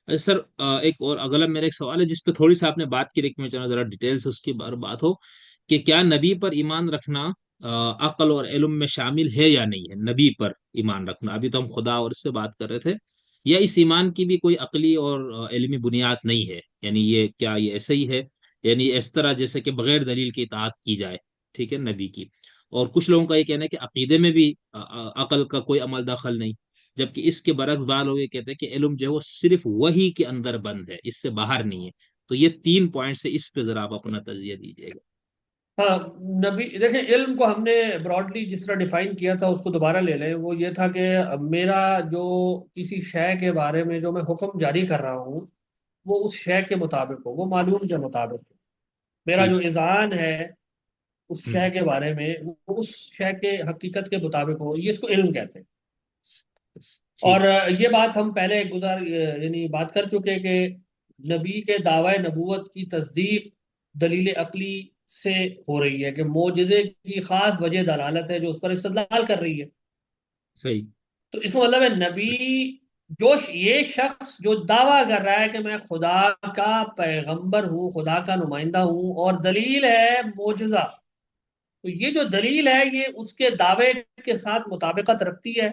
اچھا سر، ایک اور اگلا میرا ایک سوال ہے جس پہ تھوڑی سی آپ نے بات کی، لیکن میں چاہوں ذرا ڈیٹیل سے اس کی بات ہو کہ کیا نبی پر ایمان رکھنا عقل اور علم میں شامل ہے یا نہیں ہے؟ نبی پر ایمان رکھنا، ابھی تو ہم خدا اور اس سے بات کر رہے تھے، یا اس ایمان کی بھی کوئی عقلی اور علمی بنیاد نہیں ہے؟ یعنی یہ کیا یہ ایسے ہی ہے، یعنی اس طرح جیسے کہ بغیر دلیل کی اطاعت کی جائے، ٹھیک ہے، نبی کی؟ اور کچھ لوگوں کا یہ کہنا ہے کہ عقیدے میں بھی عقل کا کوئی عمل دخل نہیں، جبکہ اس کے برعکس بعض لوگ یہ کہتے ہیں کہ علم جو ہے وہ صرف وہی کے اندر بند ہے، اس سے باہر نہیں ہے۔ تو یہ تین پوائنٹ سے اس پہ ذرا آپ اپنا تجزیہ دیجیے گا۔ ہاں، نبی دیکھیں، علم کو ہم نے براڈلی جس طرح ڈیفائن کیا تھا اس کو دوبارہ لے لیں، وہ یہ تھا کہ میرا جو کسی شے کے بارے میں جو میں حکم جاری کر رہا ہوں وہ اس شے کے مطابق ہو، وہ معلوم کے مطابق ہو۔ میرا جو ٹھیک۔ اذعان ہے اس ہوں۔ شے کے بارے میں وہ اس شے کے حقیقت کے مطابق ہو، یہ اس کو علم کہتے ہیں۔ اور ٹھیک۔ یہ بات ہم پہلے یعنی بات کر چکے کہ نبی کے دعوی نبوت کی تصدیق دلیل عقلی سے ہو رہی ہے، کہ معجزے کی خاص وجہ دلالت ہے جو اس پر استدلال کر رہی ہے۔ صحیح۔ تو اس کا مطلب ہے نبی یہ شخص جو دعویٰ کر رہا ہے کہ میں خدا کا پیغمبر ہوں، خدا کا نمائندہ ہوں، اور دلیل ہے معجزہ، تو یہ جو دلیل ہے یہ اس کے دعوے کے ساتھ مطابقت رکھتی ہے؟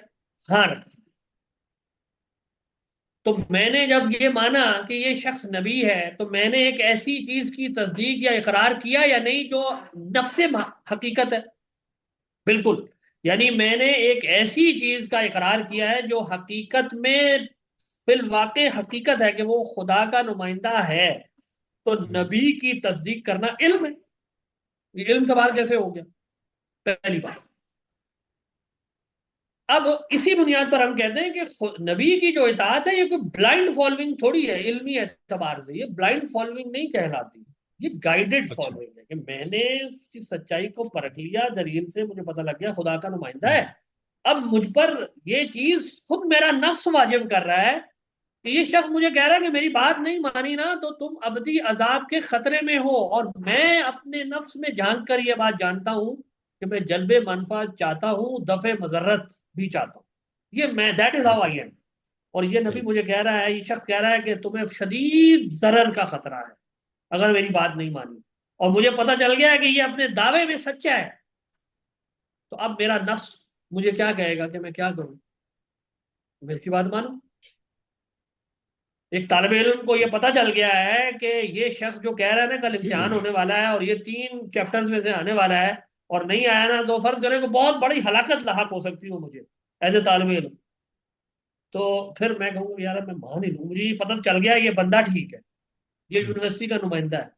ہاں رکھتی ہے۔ تو میں نے جب یہ مانا کہ یہ شخص نبی ہے تو میں نے ایک ایسی چیز کی تصدیق یا اقرار کیا یا نہیں جو نفس حقیقت ہے؟ بالکل۔ یعنی میں نے ایک ایسی چیز کا اقرار کیا ہے جو حقیقت میں فی الواقع حقیقت ہے کہ وہ خدا کا نمائندہ ہے۔ تو ہوں۔ نبی کی تصدیق کرنا علم ہے۔ یہ علم سوال کیسے ہو گیا؟ پہلی بات۔ اب اسی بنیاد پر ہم کہتے ہیں کہ نبی کی جو اطاعت ہے یہ کوئی بلائنڈ فالوئنگ تھوڑی ہے، علمی اعتبار سے یہ بلائنڈ فالوئنگ نہیں کہلاتی، یہ گائیڈڈ اچھا۔ فالوئنگ ہے کہ میں نے اس کی سچائی کو پرکھ لیا، دلیل سے مجھے پتہ لگ گیا خدا کا نمائندہ ہوں۔ ہے۔ اب مجھ پر یہ چیز خود میرا نفس واجب کر رہا ہے کہ یہ شخص مجھے کہہ رہا ہے کہ میری بات نہیں مانی نا تو تم ابدی عذاب کے خطرے میں ہو، اور میں اپنے نفس میں جھانک کر یہ بات جانتا ہوں کہ میں جلب منفعت چاہتا ہوں، دفع مضرت بھی چاہتا ہوں۔ یہ میں that is how I am. اور یہ نبی صحیح۔ مجھے کہہ رہا ہے، یہ شخص کہہ رہا ہے کہ تمہیں شدید ضرر کا خطرہ ہے اگر میری بات نہیں مانی، اور مجھے پتا چل گیا ہے کہ یہ اپنے دعوے میں سچا ہے۔ تو اب میرا نفس مجھے کیا کہے گا کہ میں کیا کروں؟ میں اس کی بات مانوں؟ ایک طالب علم کو یہ پتا چل گیا ہے کہ یہ شخص جو کہہ رہا ہے نا کل امتحان ہونے والا ہے اور یہ 3 چیپٹرز میں سے آنے والا ہے اور نہیں آیا نا تو فرض کریں کہ بہت بڑی ہلاکت لاحق ہو سکتی ہو مجھے ایز اے طالب علم، تو پھر میں کہوں گا یار میں مان ہی لوں، مجھے یہ پتہ چل گیا ہے یہ بندہ ٹھیک ہے، یہ ہوں۔ یونیورسٹی کا نمائندہ ہے،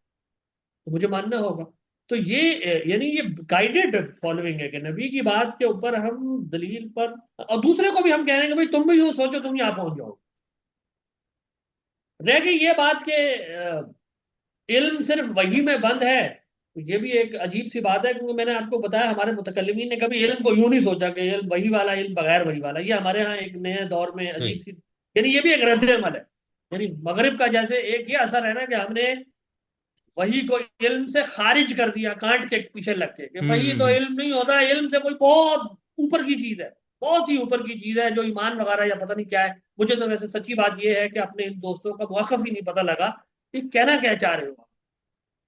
تو مجھے ماننا ہوگا۔ تو یہ یعنی یہ گائیڈڈ فالوئنگ ہے کہ نبی کی بات کے اوپر ہم دلیل پر، اور دوسرے کو بھی ہم کہہ رہے ہیں کہ بھائی تم بھی یوں سوچو تم یہاں پہنچ جاؤ۔ رہ گئی یہ بات کہ علم صرف وحی میں بند ہے، تو یہ بھی ایک عجیب سی بات ہے، کیونکہ میں نے آپ کو بتایا ہمارے متکلمین نے کبھی علم کو یوں نہیں سوچا کہ علم وحی والا علم بغیر وحی والا، یہ ہمارے ہاں ایک نئے دور میں عجیب صحیح۔ سی، یعنی یہ بھی ایک رد عمل ہے۔ یعنی مغرب کا جیسے ایک یہ اثر ہے نا کہ ہم نے وحی کو علم سے خارج کر دیا کانٹ کے پیچھے لگ کے، کہ ہوں۔ وحی ہوں۔ تو ہوں۔ علم نہیں ہوتا، علم سے کوئی بہت اوپر کی چیز ہے، بہت ہی اوپر کی چیز ہے جو ایمان وغیرہ یا پتہ نہیں کیا ہے۔ مجھے تو ویسے سچی بات یہ ہے کہ اپنے ان دوستوں کا موقف ہی نہیں پتہ لگا کہ کہنا کیا چاہ رہے ہو۔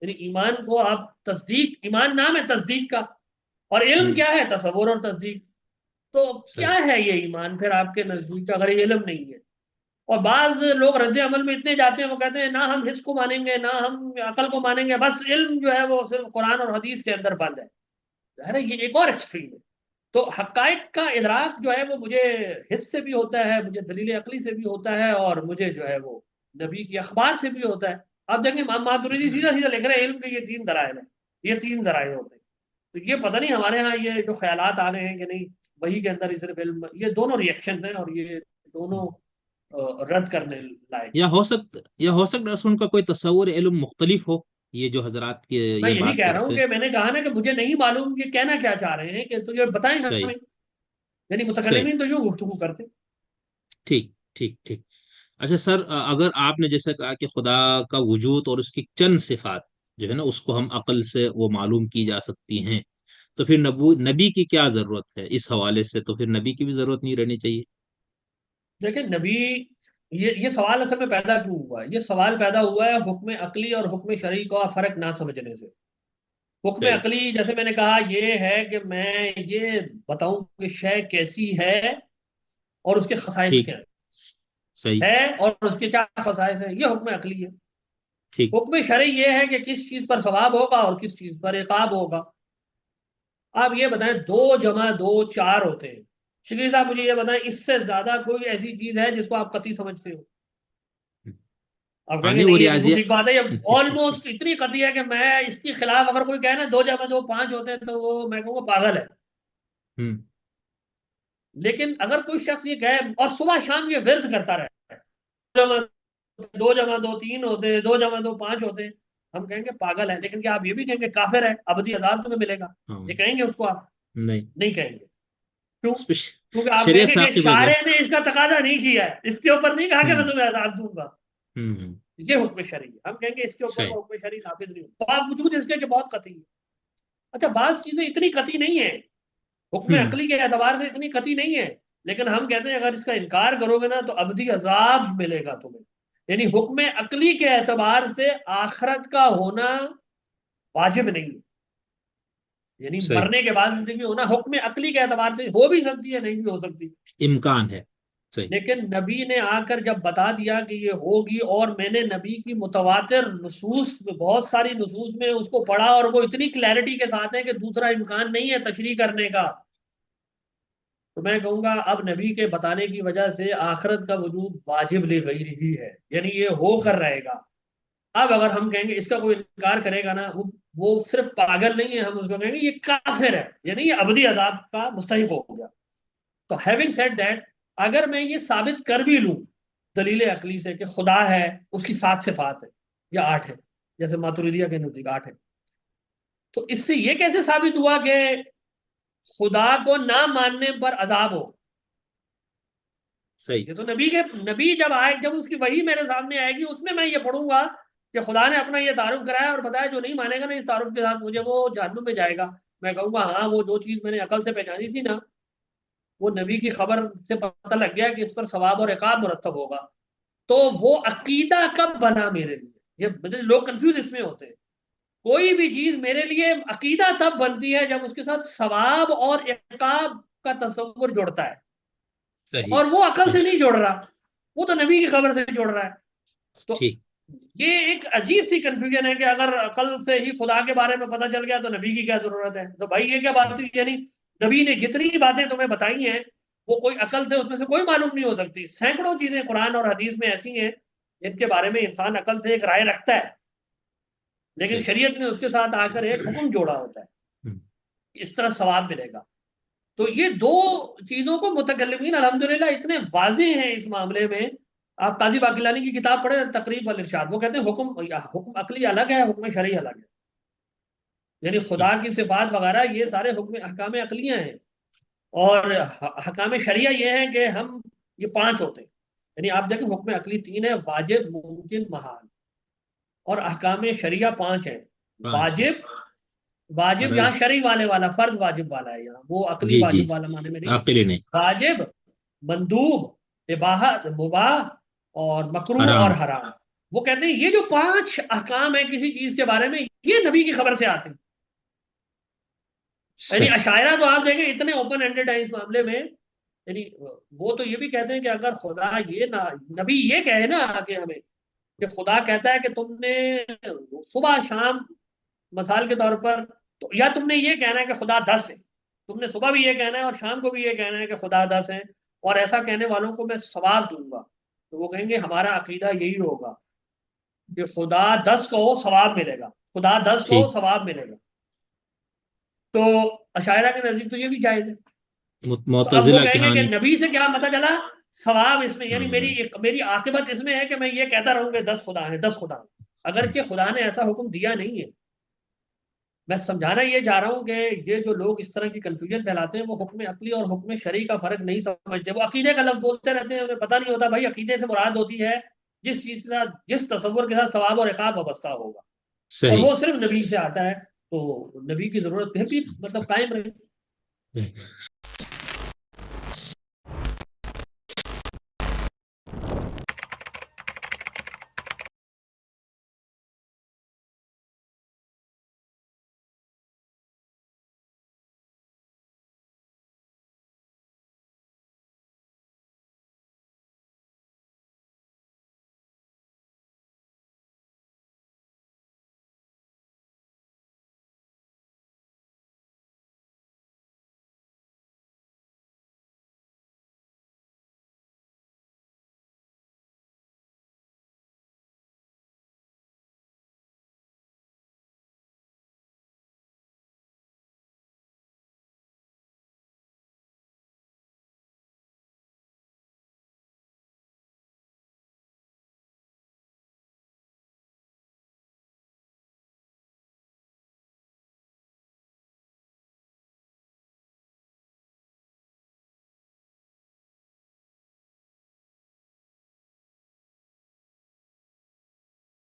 یعنی ایمان کو آپ تصدیق، ایمان نام ہے تصدیق کا، اور علم ہوں۔ کیا ہے؟ تصور اور تصدیق۔ تو کیا صحیح۔ ہے یہ ایمان پھر آپ کے نزدیک اگر یہ علم نہیں ہے؟ اور بعض لوگ رد عمل میں اتنے جاتے ہیں وہ کہتے ہیں نہ ہم حس کو مانیں گے نہ ہم عقل کو مانیں گے، بس علم جو ہے وہ صرف قرآن اور حدیث کے اندر بند ہے۔ ظاہر ہے یہ ایک اور ایکسٹریم ہے۔ تو حقائق کا ادراک جو ہے وہ مجھے حس سے بھی ہوتا ہے، مجھے دلیل عقلی سے بھی ہوتا ہے، اور مجھے جو ہے وہ نبی کی اخبار سے بھی ہوتا ہے۔ آپ دیکھیں امام ماتریدی سیدھا سیدھا لکھ رہے ہیں علم کے یہ 3 دلائل ہیں، یہ 3 ذرائع ہوتے ہیں۔ تو یہ پتہ نہیں ہمارے ہاں یہ جو خیالات آ گئے ہیں کہ نہیں وہی کے اندر ہی صرف علم، یہ دونوں ریئیکشن ہیں اور یہ دونوں رد کرنے لائق ہیں۔ یا ہو سکتا ہے ان کا کوئی تصور علم مختلف ہو، یہ جو حضرات کی میں یہ یہی بات کہہ رہا ہوں کرتے ہیں۔ کہ میں نے کہا نا کہ مجھے نہیں معلوم یہ کہنا کیا چاہ رہے ہیں، کہ تو یہ بتائیں صحیح۔ ہمیں۔ یعنی صحیح۔ متکلمین تو یوں گفتگو کرتے۔ ٹھیک۔ ٹھیک۔ ٹھیک۔ اچھا سر، اگر آپ نے جیسے کہا کہ خدا کا وجود اور اس کی چند صفات جو ہے نا اس کو ہم عقل سے وہ معلوم کی جا سکتی ہیں، تو پھر نبی کی کیا ضرورت ہے اس حوالے سے؟ تو پھر نبی کی بھی ضرورت نہیں رہنی چاہیے؟ دیکھیں نبی یہ سوال اصل میں پیدا کیوں ہوا ہے؟ یہ سوال پیدا ہوا ہے حکم عقلی اور حکم شرعی کا فرق نہ سمجھنے سے۔ حکم صحیح عقلی جیسے میں نے کہا یہ ہے کہ میں یہ بتاؤں کہ شے کیسی ہے اور اس کے خصائص ٹھیک کیا صحیح ہے اور اس کے کیا خصائص ہیں، یہ حکم عقلی ہے۔ ٹھیک حکم شرعی یہ ہے کہ کس چیز پر ثواب ہوگا اور کس چیز پر عقاب ہوگا۔ آپ یہ بتائیں 2 + 2 = 4 ہوتے ہیں، شکیل صاحب مجھے یہ بتائیں اس سے زیادہ کوئی ایسی چیز ہے جس کو آپ قطعی سمجھتے ہو؟ آپ کہیں گے آنے وہ نہیں یہ بالکل ریاضی ٹھیک بات ہے، یہ آلموسٹ اتنی قطعی ہے کہ میں اس کے خلاف اگر کوئی کہے نا 2 + 2 = 5 ہوتے ہیں تو وہ میں کہوں گا پاگل ہے۔ لیکن اگر کوئی شخص یہ کہے اور صبح شام یہ ورد کرتا رہے 2 + 2 = 3 ہوتے ہیں، 2 + 2 = 5 ہوتے ہیں، ہم کہیں گے پاگل ہے۔ لیکن کیا آپ یہ بھی کہیں گے کافر ہے، ابدی عذاب تمہیں ملے گا؟ ہاں یہ کہیں گے اس کو آپ؟ نہیں، نہیں کہیں گے۔ کیوں؟ اس پہ کیونکہ آپ کہیں شریعت گے کہ ثابت ہو گیا۔ شارع نے اس کا تقاضا نہیں کیا ہے، اس کے اوپر نہیں کہا کہ میں ہوں تمہیں عذاب دوں گا۔ ہوں یہ حکم شرعی ہے، ہم کہیں گے اس کے اوپر صحیح وہ حکم شرعی نافذ نہیں ہو باوجود اس کے کہ بہت قطعی ہے۔ اچھا بعض چیزیں اتنی قطعی نہیں ہیں، حکم ہوں عقلی کے اعتبار سے اتنی قطعی نہیں ہے، لیکن ہم کہتے ہیں اگر اس کا انکار کرو گے نا تو ابدی عذاب ملے گا تمہیں۔ یعنی حکم عقلی کے اعتبار سے آخرت کا ہونا واجب نہیں ہے، یعنی صحیح مرنے کے بعد زندگی ہونا حکم عقلی کے اعتبار سے ہو بھی سکتی ہے نہیں بھی ہو سکتی۔ امکان ہے صحیح لیکن نبی نے آ کر جب بتا دیا کہ یہ ہوگی، اور میں نے نبی کی متواتر نصوص میں بہت ساری نصوص میں اس کو پڑھا اور وہ اتنی کلیئرٹی کے ساتھ ہے کہ دوسرا امکان نہیں ہے تشریح کرنے کا، تو میں کہوں گا اب نبی کے بتانے کی وجہ سے آخرت کا وجود واجب لے گئی رہی ہے، یعنی یہ ہو کر رہے گا۔ اب اگر ہم کہیں گے اس کا کوئی انکار کرے گا نا وہ صرف پاگل نہیں ہے، ہم اس کو کہیں گے یہ کافر ہے، یعنی یہ ابدی عذاب کا مستحق ہو گیا۔ تو ہیونگ سیڈ دیٹ، اگر میں یہ ثابت کر بھی لوں دلیل عقلی سے کہ خدا ہے، اس کی 7 صفات ہے یا 8 ہے، جیسے ماتریدیہ کے نزدیک 8 ہے، تو اس سے یہ کیسے ثابت ہوا کہ خدا کو نہ ماننے پر عذاب ہو؟ صحیح یہ تو نبی جب آئے، جب اس کی وحی میرے سامنے آئے گی اس میں یہ پڑھوں گا کہ خدا نے اپنا یہ تعارف کرایا اور بتایا جو نہیں مانے گا نا اس تعارف کے ساتھ مجھے وہ جہنم میں جائے گا، میں کہوں گا ہاں وہ جو چیز میں نے عقل سے پہچانی تھی نا وہ نبی کی خبر سے پتہ لگ گیا کہ اس پر ثواب اور عقاب مرتب ہوگا، تو وہ عقیدہ کب بنا میرے لیے؟ یہ لوگ کنفیوز اس میں ہوتے ہیں۔ کوئی بھی چیز میرے لیے عقیدہ تب بنتی ہے جب اس کے ساتھ ثواب اور عقاب کا تصور جڑتا ہے، صحیح اور وہ عقل سے نہیں جوڑ رہا، وہ تو نبی کی خبر سے جوڑ رہا ہے۔ تو ٹھیک یہ ایک عجیب سی کنفیوژن ہے کہ اگر عقل سے ہی خدا کے بارے میں پتہ چل گیا تو نبی کی کیا ضرورت ہے؟ تو بھائی یہ کیا بات ہوئی؟ یعنی نبی نے جتنی باتیں تمہیں بتائی ہیں وہ کوئی عقل سے اس میں سے کوئی معلوم نہیں ہو سکتی۔ سینکڑوں چیزیں قرآن اور حدیث میں ایسی ہیں جن کے بارے میں انسان عقل سے ایک رائے رکھتا ہے، لیکن صحیح شریعت نے اس کے ساتھ آ کر ایک حکم جوڑا ہوتا ہوں ہے اس طرح ثواب ملے گا۔ تو یہ دو چیزوں کو متکلمین الحمدللہ اتنے واضح ہیں اس معاملے میں۔ آپ قاضی باقلانی کی کتاب پڑھیں تقریب والارشاد، وہ کہتے ہیں حکم عقلی الگ ہے، حکم شرعی الگ ہے، یعنی خدا ٹھیک کی صفات وغیرہ یہ سارے احکام عقلیہ ہیں، اور حکام شریعہ یہ ہیں کہ ہم یہ 5 ہوتے ہیں، یعنی آپ دیکھیں حکم عقلی 3 ہے: واجب، ممکن، محال، اور احکام شریعہ 5 ہیں: 5 ہے واجب، واجب یہاں فرض شرعی والے والا، فرض واجب والا ہے یہاں، وہ عقلی جی جی واجب جی والا معنی میں نہیں ہے۔ آپ کے لیے نہیں واجب، مندوب، اباحت مباح، اور مکروہ اور حرام حرام، وہ کہتے ہیں یہ جو 5 احکام ہیں کسی چیز کے بارے میں یہ نبی کی خبر سے آتے ہیں۔ یعنی صحیح اشاعرہ تو آپ دیکھیں اتنے اوپن ہینڈڈ ہیں اس معاملے میں، یعنی وہ تو یہ بھی کہتے ہیں کہ اگر خدا یہ نہ، نبی یہ کہے نا کہ ہمیں کہ خدا کہتا ہے کہ تم نے صبح شام مثال کے طور پر، تو یا تم نے یہ کہنا ہے کہ خدا 10 ہے، تم نے صبح بھی یہ کہنا ہے اور شام کو بھی یہ کہنا ہے کہ خدا 10 ہے، اور ایسا کہنے والوں کو میں ثواب دوں گا، تو وہ کہیں گے ہمارا عقیدہ یہی ہوگا کہ خدا 10 کو ثواب ملے گا، خدا 10 کو ٹھیک ثواب ملے گا۔ تو عشائرہ کے نزدیک تو یہ بھی جائز ہے۔ تو اب وہ معتزلہ کی کہیں گے کہ ہانی نبی سے کیا پتہ چلا ثواب اس میں، یعنی ہاں میری عاقبت اس میں ہے کہ میں یہ کہتا رہوں کہ 10 خدا ہیں، 10 خدا ہیں، اگرچہ خدا نے ایسا حکم دیا نہیں ہے۔ میں سمجھانا یہ جا رہا ہوں کہ یہ جو لوگ اس طرح کی کنفیوژن پھیلاتے ہیں وہ حکم عقلی اور حکم شرعی کا فرق نہیں سمجھتے، وہ عقیدے کا لفظ بولتے رہتے ہیں، انہیں پتہ نہیں ہوتا بھائی عقیدے سے مراد ہوتی ہے جس چیز کے ساتھ، جس تصور کے ساتھ ثواب اور عقاب وابستہ ہوگا، اور صحیح وہ صرف نبی سے آتا ہے، تو نبی کی ضرورت پھر بھی مطلب قائم رہے۔